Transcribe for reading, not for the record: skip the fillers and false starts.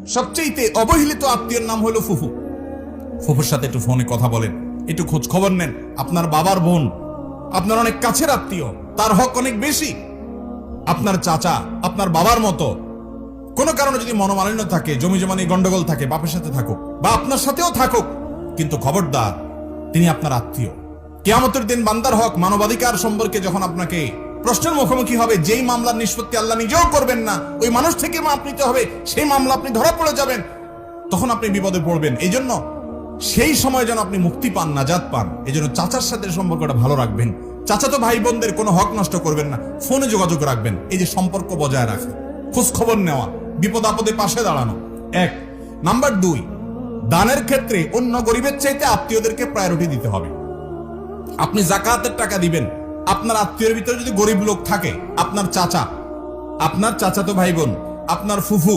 সবচেয়ে অবহেলিত আত্মীয়ের নাম হলো ফুফু। ফুফুর সাথে একটু ফোনে কথা বলেন, একটু খোঁজ খবর নেন। আপনার বাবার বোন, আপনার অনেক কাছের আত্মীয়, তার হক অনেক বেশি। আপনার চাচা আপনার বাবার মতো, কোনো কারণে যদি মনোমালিন্য থাকে, জমি জমা নিয়ে গন্ডগোল থাকে, বাপের সাথে থাকুক বা আপনার সাথেও থাকুক, কিন্তু খবরদার তিনি আপনার আত্মীয়। কিয়ামতের দিন বান্দার হক, মানবাধিকার সম্পর্কে যখন আপনাকে প্রশ্নের মুখোমুখি হবে, যেই মামলার নিষ্পত্তি আল্লাহ নিজেও করবেন না, ওই মানুষ থেকে মাপ নিতে হবে, সেই মামলা আপনি ধরা পড়ে যাবেন, তখন আপনি বিপদে পড়বেন। এই জন্য সেই সময় যেন আপনি মুক্তি পান, নাজাত পান, এই জন্য চাচার সাথে সম্পর্কটা ভালো রাখবেন। চাচাতো ভাই বোনদের কোনো হক নষ্ট করবেন না, ফোনে যোগাযোগ রাখবেন। এই যে সম্পর্ক বজায় রাখা, খোঁজ খবর নেওয়া, বিপদ আপদে পাশে দাঁড়ানো, এক। নাম্বার 2, দানের ক্ষেত্রে অন্য গরিবের চাইতে আত্মীয়দেরকে প্রায়োরিটি দিতে হবে। আপনি যাকাতের টাকা দিবেন, আপনার আত্মীয়ের ভিতরে যদি গরিব লোক থাকে, আপনার চাচা, আপনার চাচাতো ভাই বোন, আপনার ফুফু,